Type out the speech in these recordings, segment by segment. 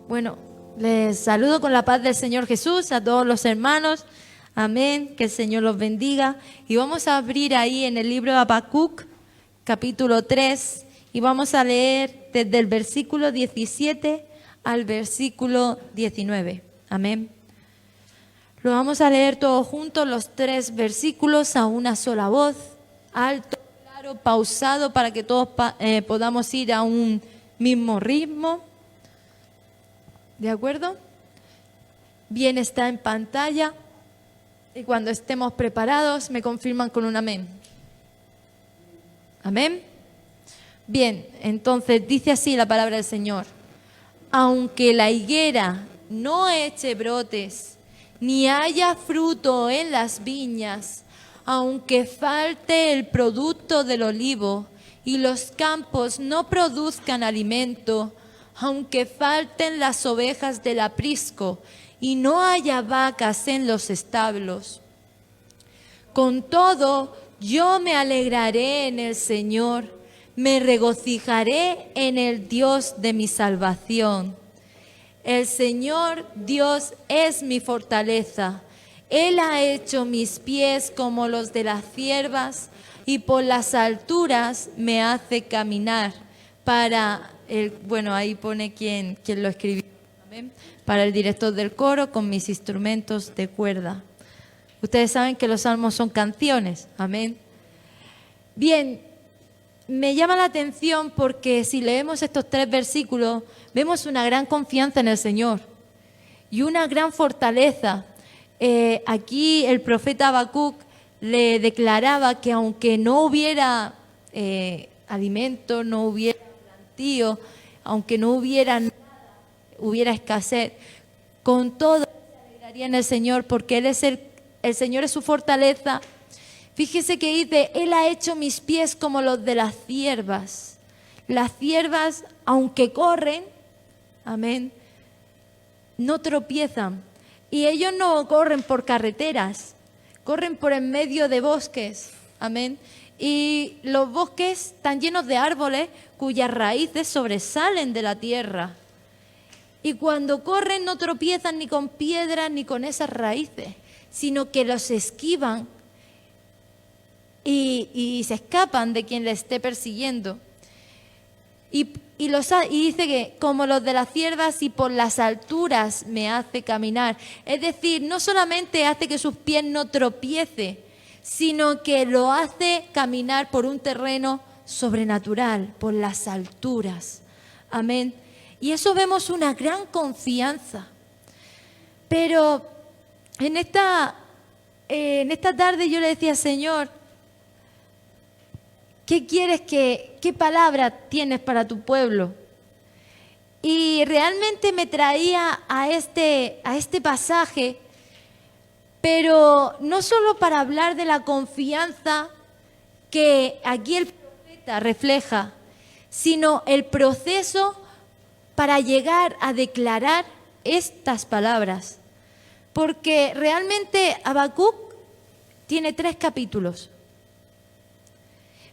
Bueno, les saludo con la paz del Señor Jesús a todos los hermanos. Amén, que el Señor los bendiga. Y vamos a abrir ahí en el libro de Habacuc, capítulo 3, y vamos a leer desde el versículo 17 al versículo 19. Amén. Lo vamos a leer todos juntos, los 3 versículos a una sola voz, alto, claro, pausado, para que todos podamos ir a un mismo ritmo. ¿De acuerdo? Bien, está en pantalla. Y cuando estemos preparados, me confirman con un amén. Amén. Bien, entonces dice así la palabra del Señor. Aunque la higuera no eche brotes, ni haya fruto en las viñas, aunque falte el producto del olivo, y los campos no produzcan alimento, aunque falten las ovejas del aprisco, y no haya vacas en los establos. Con todo, yo me alegraré en el Señor, me regocijaré en el Dios de mi salvación. El Señor Dios es mi fortaleza. Él ha hecho mis pies como los de las ciervas, y por las alturas me hace caminar. Ahí pone quién lo escribió. Amén. Para el director del coro con mis instrumentos de cuerda. Ustedes saben que los salmos son canciones. Amén. Bien, me llama la atención porque si leemos estos 3 versículos, vemos una gran confianza en el Señor y una gran fortaleza. Aquí el profeta Habacuc le declaraba que aunque no hubiera alimento, no hubiera plantío, aunque no hubiera nada, hubiera escasez, con todo se alegraría en el Señor, porque Él es el Señor es su fortaleza. Fíjese que dice, Él ha hecho mis pies como los de las ciervas. Las ciervas, aunque corren, amén, no tropiezan. Y ellos no corren por carreteras, corren por en medio de bosques, amén. Y los bosques están llenos de árboles cuyas raíces sobresalen de la tierra. Y cuando corren no tropiezan ni con piedras ni con esas raíces, sino que los esquivan y se escapan de quien les esté persiguiendo. Y dice que como los de las ciervas, y por las alturas me hace caminar. Es decir, no solamente hace que sus pies no tropiece, sino que lo hace caminar por un terreno sobrenatural, por las alturas. Amén. Y eso vemos una gran confianza. Pero en esta tarde yo le decía, Señor, ¿qué palabra tienes para tu pueblo? Y realmente me traía a este pasaje, pero no solo para hablar de la confianza que aquí el profeta refleja, sino el proceso para llegar a declarar estas palabras. Porque realmente Habacuc tiene 3 capítulos.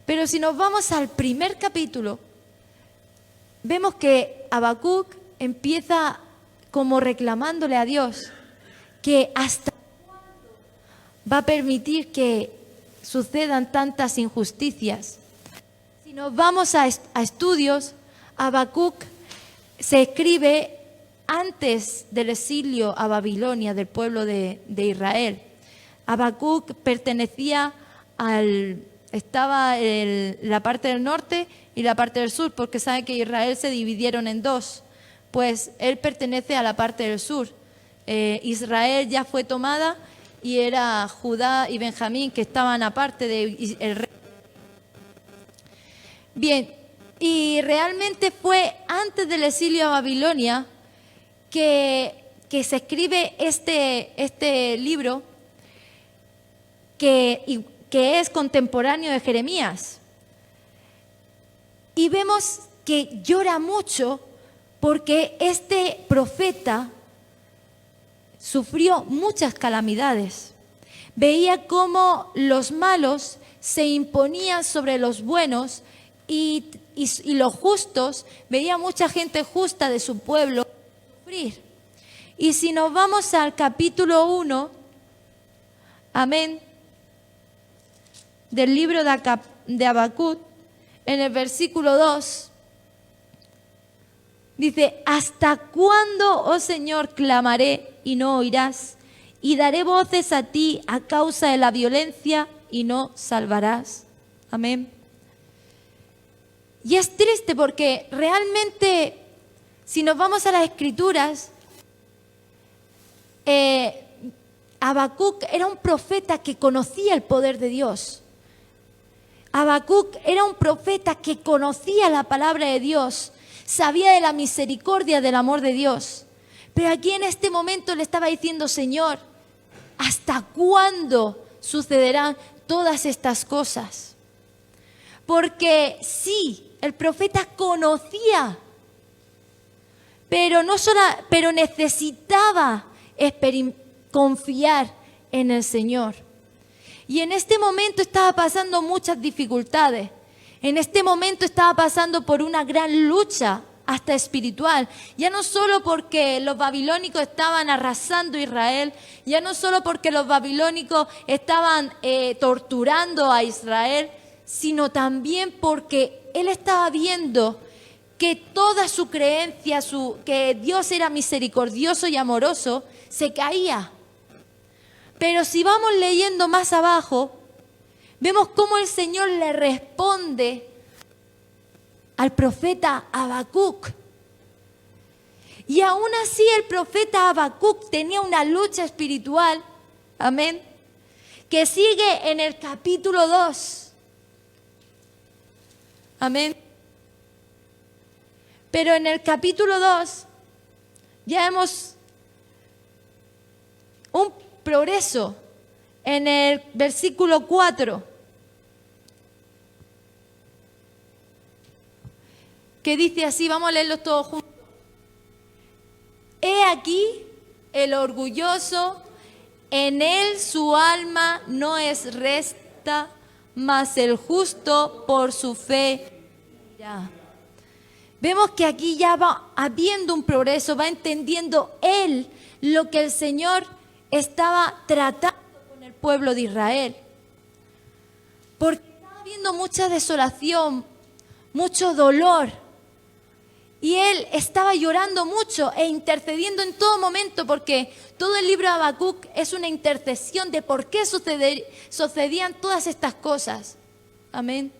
Pero si nos vamos al primer capítulo, vemos que Habacuc empieza como reclamándole a Dios que hasta cuándo va a permitir que sucedan tantas injusticias. Si nos vamos a estudios, Habacuc se escribe antes del exilio a Babilonia del pueblo de Israel. Habacuc pertenecía estaba la parte del norte y la parte del sur, porque sabe que Israel se dividieron en 2. Pues él pertenece a la parte del sur. Israel ya fue tomada y era Judá y Benjamín que estaban aparte del rey. Bien, y realmente fue antes del exilio a Babilonia que se escribe este libro que es contemporáneo de Jeremías. Y vemos que llora mucho porque este profeta sufrió muchas calamidades. Veía cómo los malos se imponían sobre los buenos y los justos, veía mucha gente justa de su pueblo sufrir. Y si nos vamos al capítulo 1, amén, del libro de Habacuc, en el versículo 2, dice: ¿hasta cuándo, oh Señor, clamaré y no oirás? Y daré voces a ti a causa de la violencia y no salvarás. Amén. Y es triste porque realmente, si nos vamos a las Escrituras, Habacuc era un profeta que conocía el poder de Dios. Habacuc era un profeta que conocía la palabra de Dios, sabía de la misericordia, del amor de Dios. Pero aquí en este momento le estaba diciendo: Señor, ¿hasta cuándo sucederán todas estas cosas? Porque sí, el profeta conocía, pero necesitaba confiar en el Señor. Y en este momento estaba pasando muchas dificultades. En este momento estaba pasando por una gran lucha, hasta espiritual. Ya no solo porque los babilónicos estaban arrasando Israel, ya no solo porque los babilónicos estaban torturando a Israel, sino también porque él estaba viendo que toda su creencia, que Dios era misericordioso y amoroso, se caía. Pero si vamos leyendo más abajo, vemos cómo el Señor le responde al profeta Habacuc. Y aún así el profeta Habacuc tenía una lucha espiritual, amén, que sigue en el capítulo 2. Amén. Pero en el capítulo 2 ya vemos un progreso en el versículo 4, que dice así, vamos a leerlos todos juntos. He aquí el orgulloso, en él su alma no es resta, mas el justo por su fe irá. Vemos que aquí ya va habiendo un progreso, va entendiendo él lo que el Señor estaba tratando con el pueblo de Israel. Porque estaba habiendo mucha desolación, mucho dolor. Y él estaba llorando mucho e intercediendo en todo momento, porque todo el libro de Habacuc es una intercesión de por qué sucedían todas estas cosas. Amén.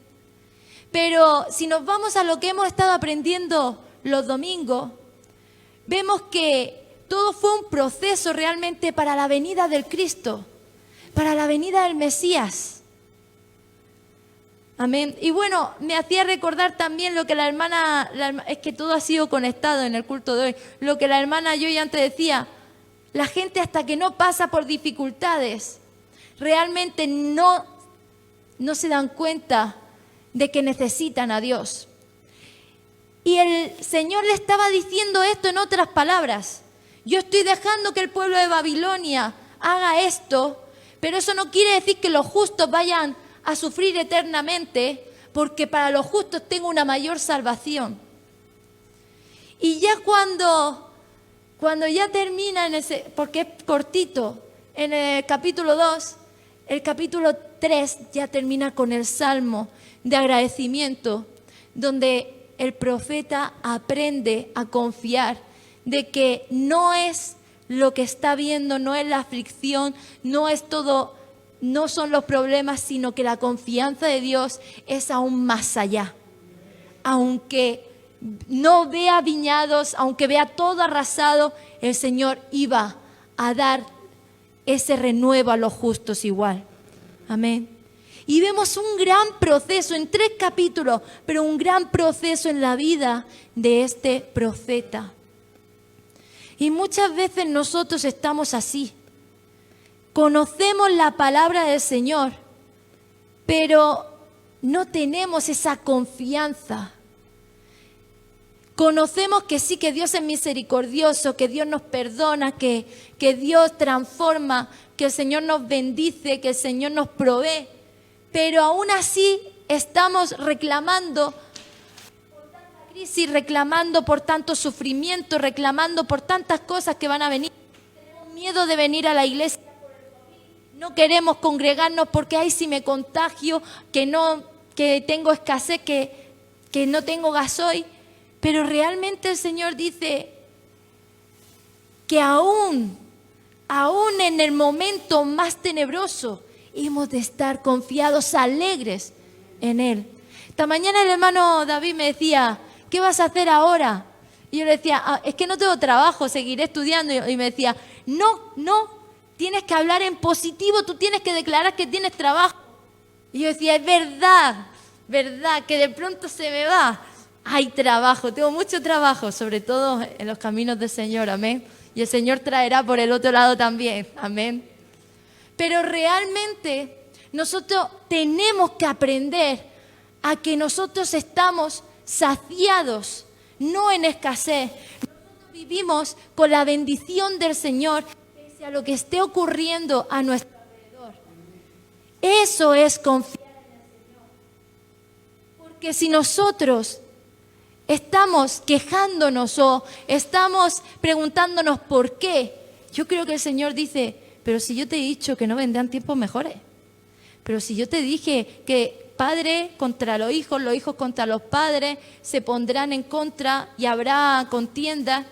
Pero si nos vamos a lo que hemos estado aprendiendo los domingos, vemos que todo fue un proceso realmente para la venida del Cristo, para la venida del Mesías. Amén. Y bueno, me hacía recordar también lo que la hermana, es que todo ha sido conectado en el culto de hoy, lo que la hermana Joy antes decía: la gente hasta que no pasa por dificultades, realmente no se dan cuenta de que necesitan a Dios. Y el Señor le estaba diciendo esto en otras palabras: yo estoy dejando que el pueblo de Babilonia haga esto, pero eso no quiere decir que los justos vayan a sufrir eternamente, porque para los justos tengo una mayor salvación. Y ya cuando ya termina, porque es cortito, en el capítulo 2, el capítulo 3 ya termina con el salmo de agradecimiento, donde el profeta aprende a confiar de que no es lo que está viendo, no es la aflicción, no es todo, no son los problemas, sino que la confianza de Dios es aún más allá. Aunque no vea viñados, aunque vea todo arrasado, el Señor iba a dar ese renuevo a los justos igual. Amén. Y vemos un gran proceso en 3 capítulos, pero un gran proceso en la vida de este profeta. Y muchas veces nosotros estamos así. Conocemos la palabra del Señor, pero no tenemos esa confianza. Conocemos que sí, que Dios es misericordioso, que Dios nos perdona, que Dios transforma, que el Señor nos bendice, que el Señor nos provee. Pero aún así estamos reclamando por tanta crisis, reclamando por tanto sufrimiento, reclamando por tantas cosas que van a venir. Tenemos miedo de venir a la iglesia. No queremos congregarnos porque ay, si me contagio, que tengo escasez, que no tengo gasoil. Pero realmente el Señor dice que aún en el momento más tenebroso, hemos de estar confiados, alegres en Él. Esta mañana el hermano David me decía, ¿qué vas a hacer ahora? Y yo le decía, es que no tengo trabajo, seguiré estudiando. Y me decía, no, tienes que hablar en positivo, tú tienes que declarar que tienes trabajo. Y yo decía, es verdad, que de pronto se me va. Hay trabajo, tengo mucho trabajo, sobre todo en los caminos del Señor, amén. Y el Señor traerá por el otro lado también, amén. Pero realmente nosotros tenemos que aprender a que nosotros estamos saciados, no en escasez. Nosotros vivimos con la bendición del Señor, pese a lo que esté ocurriendo a nuestro alrededor. Eso es confiar en el Señor. Porque si nosotros estamos quejándonos o estamos preguntándonos por qué, yo creo que el Señor dice, pero si yo te he dicho que no vendrán tiempos mejores, pero si yo te dije que padre contra los hijos contra los padres se pondrán en contra y habrá contienda.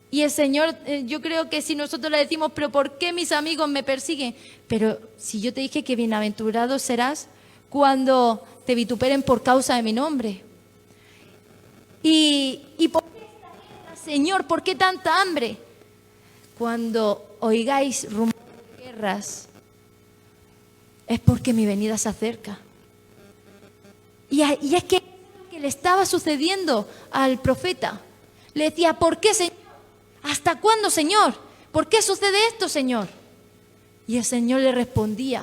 Y el Señor, yo creo que si nosotros le decimos, pero ¿por qué mis amigos me persiguen? Pero si yo te dije que bienaventurado serás cuando te vituperen por causa de mi nombre. ¿Y por qué esta guerra, Señor? ¿Por qué tanta hambre? Cuando oigáis rumores de guerras, es porque mi venida se acerca. Y es que le estaba sucediendo al profeta. Le decía, ¿por qué, Señor? ¿Hasta cuándo, Señor? ¿Por qué sucede esto, Señor? Y el Señor le respondía.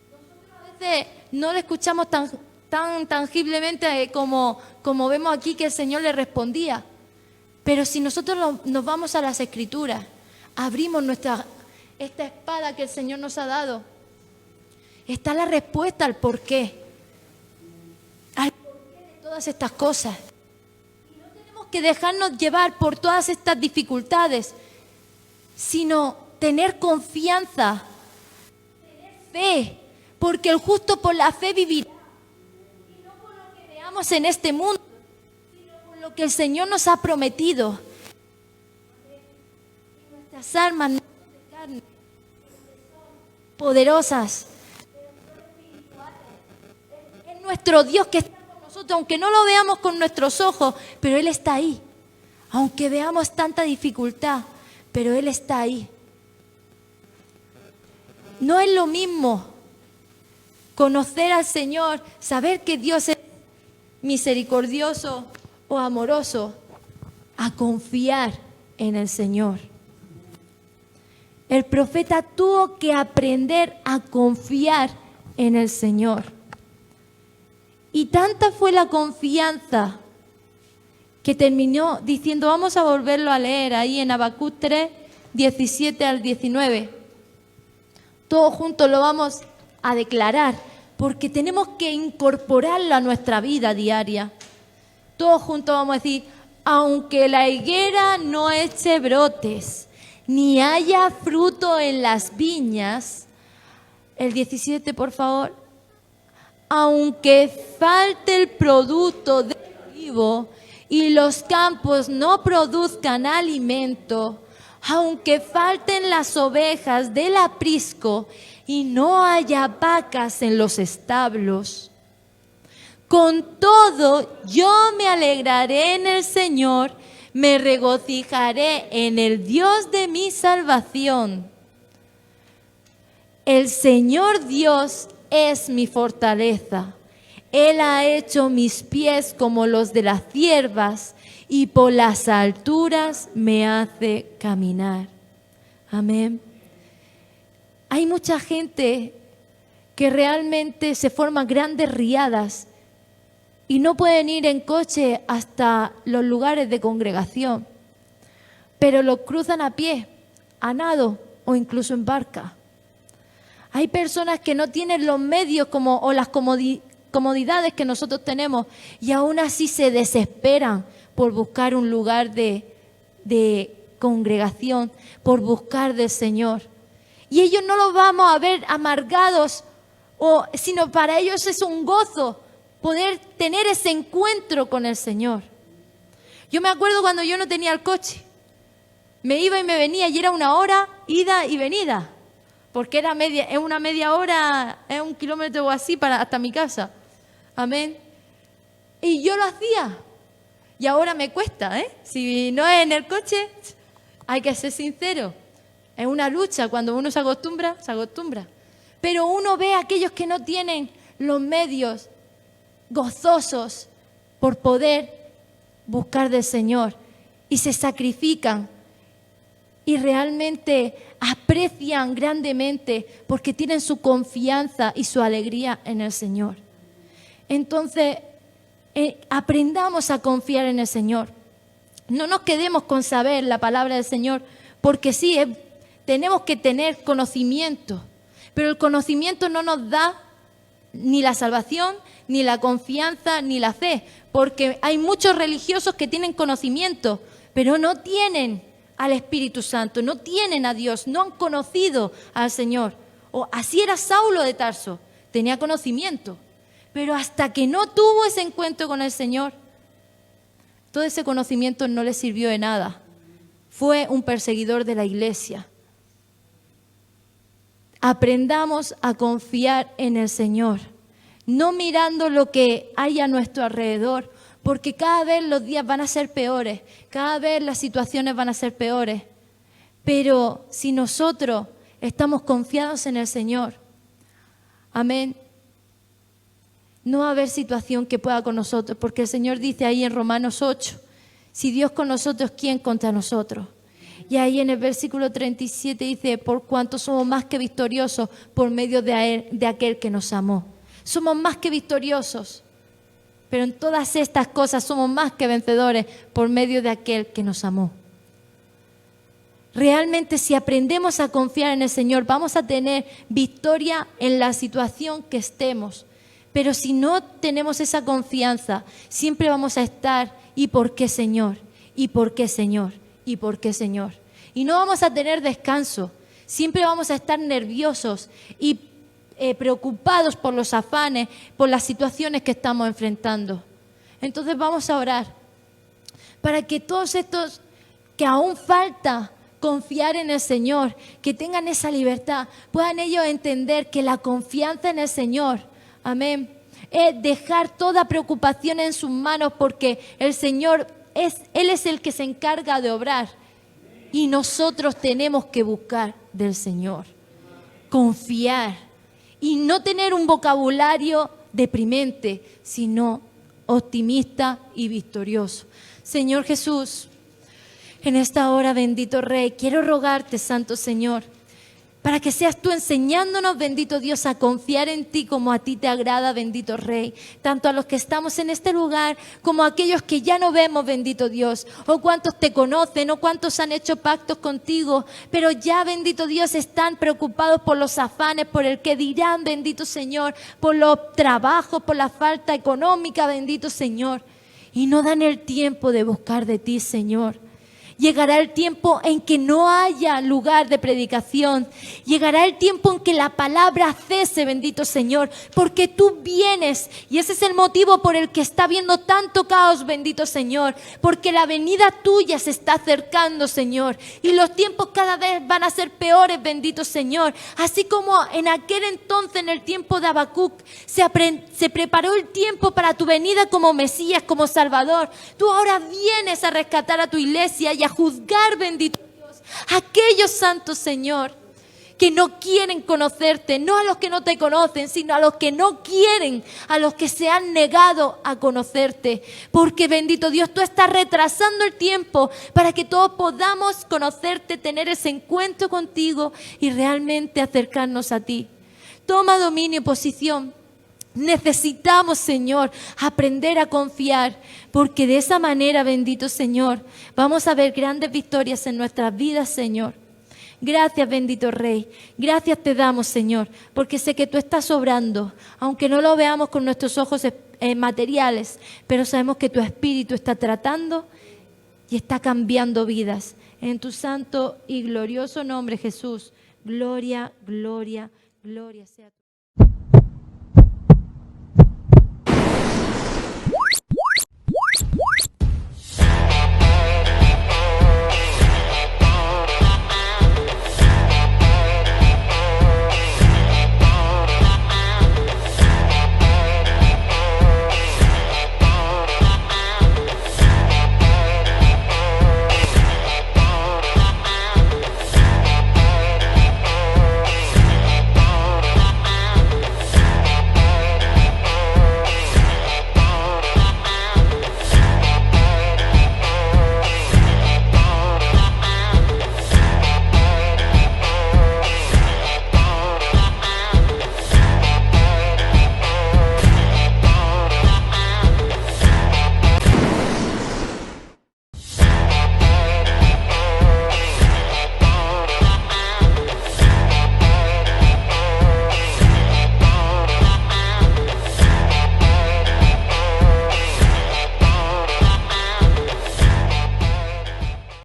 Nosotros a veces no le escuchamos tan tangiblemente como vemos aquí que el Señor le respondía. Pero si nosotros nos vamos a las Escrituras, abrimos esta espada que el Señor nos ha dado, está la respuesta al porqué. Al porqué de todas estas cosas. Y no tenemos que dejarnos llevar por todas estas dificultades, sino tener confianza, tener fe, porque el justo por la fe vivirá. Y no por lo que veamos en este mundo, sino por lo que el Señor nos ha prometido. Y nuestras almas no son de carne, son poderosas. Es nuestro Dios que está con nosotros, aunque no lo veamos con nuestros ojos, pero Él está ahí. Aunque veamos tanta dificultad, pero Él está ahí. No es lo mismo conocer al Señor, saber que Dios es misericordioso o amoroso, a confiar en el Señor. El profeta tuvo que aprender a confiar en el Señor. Y tanta fue la confianza que terminó diciendo, vamos a volverlo a leer ahí en Habacuc 3, 17 al 19. Todos juntos lo vamos a declarar, porque tenemos que incorporarlo a nuestra vida diaria. Todos juntos vamos a decir, aunque la higuera no eche brotes, ni haya fruto en las viñas. El 17, por favor. Aunque falte el producto del olivo y los campos no produzcan alimento, aunque falten las ovejas del aprisco y no haya vacas en los establos, con todo yo me alegraré en el Señor, me regocijaré en el Dios de mi salvación. El Señor Dios es mi fortaleza. Él ha hecho mis pies como los de las ciervas y por las alturas me hace caminar. Amén. Hay mucha gente que realmente se forman grandes riadas y no pueden ir en coche hasta los lugares de congregación, pero lo cruzan a pie, a nado o incluso en barca. Hay personas que no tienen los medios o las comodidades que nosotros tenemos y aún así se desesperan por buscar un lugar de congregación, por buscar del Señor. Y ellos no los vamos a ver amargados, sino para ellos es un gozo poder tener ese encuentro con el Señor. Yo me acuerdo cuando yo no tenía el coche, me iba y me venía y era 1 hora ida y venida, porque es una media hora, es 1 kilómetro o así hasta mi casa. Amén. Y yo lo hacía. Y ahora me cuesta, ¿eh? Si no es en el coche, hay que ser sincero. Es una lucha, cuando uno se acostumbra, se acostumbra. Pero uno ve a aquellos que no tienen los medios gozosos por poder buscar del Señor y se sacrifican y realmente aprecian grandemente porque tienen su confianza y su alegría en el Señor. Entonces, aprendamos a confiar en el Señor. No nos quedemos con saber la palabra del Señor, porque sí, tenemos que tener conocimiento, pero el conocimiento no nos da ni la salvación, ni la confianza, ni la fe, porque hay muchos religiosos que tienen conocimiento, pero no tienen al Espíritu Santo, no tienen a Dios, no han conocido al Señor. O así era Saulo de Tarso, tenía conocimiento, pero hasta que no tuvo ese encuentro con el Señor, todo ese conocimiento no le sirvió de nada. Fue un perseguidor de la iglesia. Aprendamos a confiar en el Señor, no mirando lo que hay a nuestro alrededor, porque cada vez los días van a ser peores, cada vez las situaciones van a ser peores. Pero si nosotros estamos confiados en el Señor, amén, no va a haber situación que pueda con nosotros, porque el Señor dice ahí en Romanos 8, si Dios con nosotros, ¿quién contra nosotros? Y ahí en el versículo 37 dice, por cuanto somos más que victoriosos por medio de aquel que nos amó. Somos más que victoriosos, pero en todas estas cosas somos más que vencedores por medio de aquel que nos amó. Realmente si aprendemos a confiar en el Señor, vamos a tener victoria en la situación que estemos. Pero si no tenemos esa confianza, siempre vamos a estar, ¿y por qué, Señor? ¿Y por qué, Señor? ¿Y por qué, Señor? Y no vamos a tener descanso. Siempre vamos a estar nerviosos y preocupados por los afanes, por las situaciones que estamos enfrentando. Entonces vamos a orar para que todos estos que aún falta confiar en el Señor, que tengan esa libertad, puedan ellos entender que la confianza en el Señor, amén, es dejar toda preocupación en sus manos, porque el Señor Él es el que se encarga de obrar y nosotros tenemos que buscar del Señor, confiar y no tener un vocabulario deprimente, sino optimista y victorioso. Señor Jesús, en esta hora, bendito Rey, quiero rogarte, Santo Señor, para que seas tú enseñándonos, bendito Dios, a confiar en ti como a ti te agrada, bendito Rey. Tanto a los que estamos en este lugar como a aquellos que ya no vemos, bendito Dios. O cuántos te conocen, o cuántos han hecho pactos contigo, pero ya, bendito Dios, están preocupados por los afanes, por el que dirán, bendito Señor, por los trabajos, por la falta económica, bendito Señor. Y no dan el tiempo de buscar de ti, Señor. Llegará el tiempo en que no haya lugar de predicación. Llegará el tiempo en que la palabra cese, bendito Señor, porque tú vienes y ese es el motivo por el que está habiendo tanto caos, bendito Señor, porque la venida tuya se está acercando, Señor, y los tiempos cada vez van a ser peores, bendito Señor. Así como en aquel entonces, en el tiempo de Habacuc, se preparó el tiempo para tu venida como Mesías, como Salvador. Tú ahora vienes a rescatar a tu iglesia y a juzgar, bendito Dios, a aquellos santos, Señor, que no quieren conocerte, no a los que no te conocen, sino a los que no quieren, a los que se han negado a conocerte, porque, bendito Dios, tú estás retrasando el tiempo para que todos podamos conocerte, tener ese encuentro contigo y realmente acercarnos a ti. Toma dominio y posición. Necesitamos, Señor, aprender a confiar, porque de esa manera, bendito Señor, vamos a ver grandes victorias en nuestras vidas, Señor. Gracias, bendito Rey. Gracias te damos, Señor, porque sé que tú estás obrando, aunque no lo veamos con nuestros ojos materiales, pero sabemos que tu Espíritu está tratando y está cambiando vidas. En tu santo y glorioso nombre, Jesús. Gloria, gloria, gloria sea.